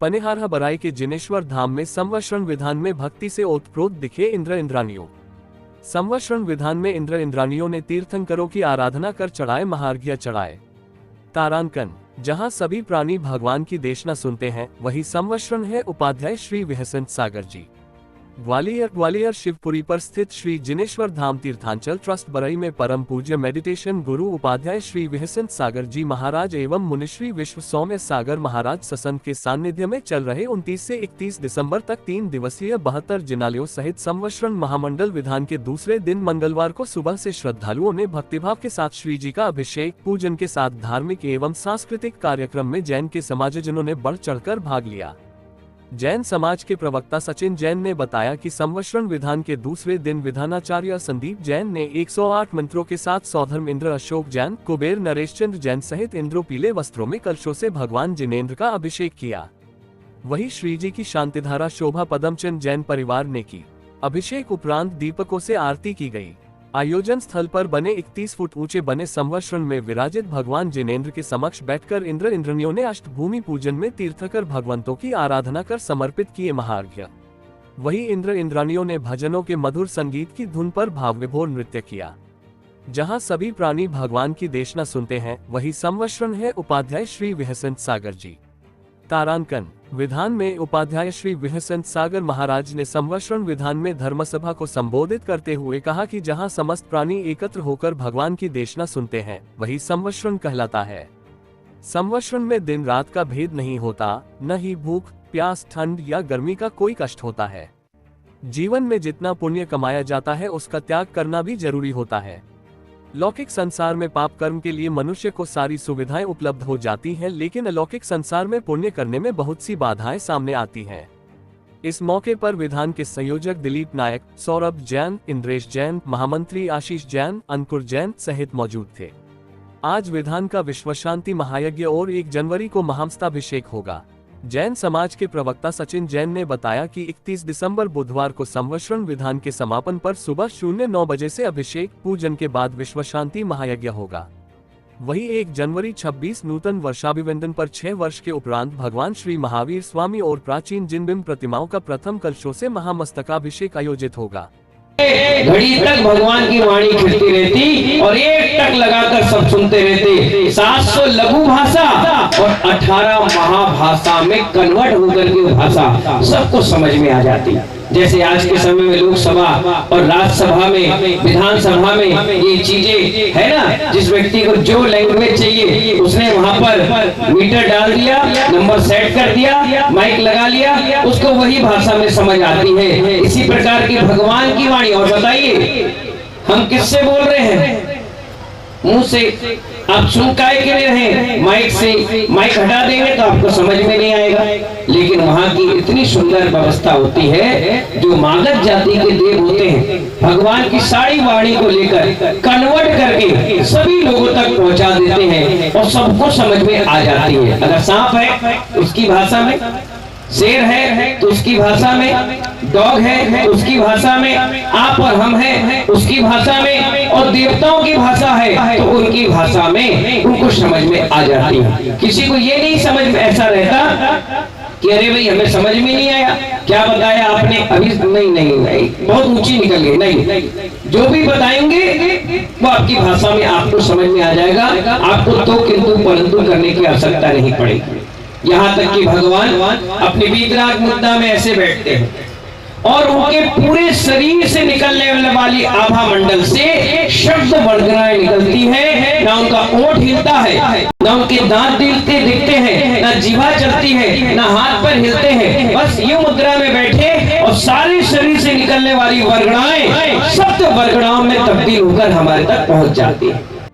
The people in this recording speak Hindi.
पनेहारा बराई के जिनेश्वर धाम में संवत्सरण विधान में भक्ति से ओतप्रोत दिखे इंद्र इंद्रानियों। संवत्सरण विधान में इंद्र इंद्रानियों ने तीर्थंकरों की आराधना कर चढ़ाए महार्घ्य चढ़ाए। तारांकन, जहां सभी प्राणी भगवान की देशना सुनते हैं, वही संवत्सरण है उपाध्याय श्री विहसंत सागर जी। ग्वालियर शिवपुरी पर स्थित श्री जिनेश्वर धाम तीर्थांचल ट्रस्ट बरई में परम पूज्य मेडिटेशन गुरु उपाध्याय श्री विहसंत सागर जी महाराज एवं मुनिश्री विश्व सौम्य सागर महाराज ससंत के सानिध्य में चल रहे 29 से 31 दिसंबर तक 3 दिवसीय 72 जिनालयों सहित संवत्सरण महामंडल विधान के दूसरे दिन मंगलवार को सुबह से श्रद्धालुओं ने भक्तिभाव के साथ श्री जी का अभिषेक पूजन के साथ धार्मिक एवं सांस्कृतिक कार्यक्रम में जैन के समाजजनों ने बढ़ चढ़कर भाग लिया। जैन समाज के प्रवक्ता सचिन जैन ने बताया कि संवत्सरण विधान के दूसरे दिन विधानाचार्य संदीप जैन ने 108 मंत्रों के साथ सौधर्म इंद्र अशोक जैन, कुबेर नरेश चंद्र जैन सहित इंद्रों पीले वस्त्रों में कलशों से भगवान जिनेंद्र का अभिषेक किया। वहीं श्री जी की शांतिधारा शोभा पदमचंद जैन परिवार ने की। अभिषेक उपरांत दीपकों से आरती की गई। आयोजन स्थल पर बने 31 फुट ऊंचे बने संवत्सरण में विराजित भगवान जिनेंद्र के समक्ष बैठकर इंद्र इंद्रनियों ने अष्टभूमि पूजन में तीर्थकर भगवंतों की आराधना कर समर्पित किए महार्घ्य। वहीं इंद्र इंद्रानियों ने भजनों के मधुर संगीत की धुन पर भावविभोर नृत्य किया। जहां सभी प्राणी भगवान की देशना सुनते हैं, वही संवत्सरण है उपाध्याय श्री विहसंत सागर जी। तारांकन, विधान में उपाध्याय श्री विहसंत सागर महाराज ने संवत्सरण विधान में धर्मसभा को संबोधित करते हुए कहा कि जहां समस्त प्राणी एकत्र होकर भगवान की देशना सुनते हैं, वही संवत्सरण कहलाता है। संवत्सरण में दिन रात का भेद नहीं होता, न ही भूख प्यास ठंड या गर्मी का कोई कष्ट होता है। जीवन में जितना पुण्य कमाया जाता है, उसका त्याग करना भी जरूरी होता है। लौकिक संसार में पाप कर्म के लिए मनुष्य को सारी सुविधाएं उपलब्ध हो जाती हैं, लेकिन अलौकिक संसार में पुण्य करने में बहुत सी बाधाएं सामने आती हैं। इस मौके पर विधान के संयोजक दिलीप नायक, सौरभ जैन, इंद्रेश जैन, महामंत्री आशीष जैन, अंकुर जैन सहित मौजूद थे। आज विधान का विश्व शांति महायज्ञ और 1 जनवरी को महामस्ताभिषेक होगा। जैन समाज के प्रवक्ता सचिन जैन ने बताया कि 31 दिसंबर बुधवार को संवत्सरण विधान के समापन पर सुबह 09 बजे से अभिषेक पूजन के बाद विश्व शांति महायज्ञ होगा। वहीं 1 जनवरी 26 नूतन वर्षाभिवंदन पर 6 वर्ष के उपरांत भगवान श्री महावीर स्वामी और प्राचीन जिनबिंब प्रतिमाओं का प्रथम कलशों से महामस्तकाभिषेक आयोजित होगा। घड़ी तक भगवान की वाणी खिलती रहती और एक टक लगाकर सब सुनते रहते। 700 लघु भाषा और 18 महाभाषा में कन्वर्ट होकर के भाषा सबको समझ में आ जाती। जैसे आज के समय में लोकसभा और राज्यसभा में, विधानसभा में ये चीजें है ना, जिस व्यक्ति को जो लैंग्वेज चाहिए उसने वहां पर मीटर डाल दिया, नंबर सेट कर दिया, माइक लगा लिया, उसको वही भाषा में समझ आती है। इसी प्रकार की भगवान की वाणी। और बताइए हम किससे बोल रहे हैं? मुंह से। आप सुन काय के रहे माइक से, माइक हटा देंगे तो आपको समझ में नहीं आएगा। लेकिन वहां की इतनी सुंदर व्यवस्था होती है, जो मागध जाति के देव होते हैं, भगवान की सारी वाणी को लेकर कन्वर्ट करके सभी लोगों तक पहुंचा देते हैं और सबको समझ में आ जाती है। अगर सांप है उसकी भाषा में, शेर है तो उसकी भाषा में, डॉग है तो उसकी भाषा में, आप और हम हैं उसकी भाषा में, और देवताओं की भाषा है तो उनकी भाषा में उनको समझ में आ जाती है। किसी को ये नहीं समझ में ऐसा रहता कि अरे भाई हमें समझ में नहीं आया, क्या बताया आपने अभी? नहीं, बहुत ऊंची निकल गई। नहीं, जो भी बताएंगे वो आपकी भाषा में आपको समझ में आ जाएगा। आपको तो किंतु परंतु करने की आवश्यकता नहीं पड़ेगी। यहाँ तक कि भगवान अपनी वीतराग मुद्रा में ऐसे बैठते हैं और उनके पूरे शरीर से निकलने वाली आभा मंडल से शब्द वर्गनाएं निकलती हैं। ना उनका ओठ हिलता है, ना उनके दांत दिखते हैं, ना जीवा चलती है, ना हाथ पर हिलते हैं। बस ये मुद्रा में बैठे और सारे शरीर से निकलने वाली वर्गनाएं शब्द वर्गनाओं में तब्दील होकर हमारे तक पहुंच जाती है।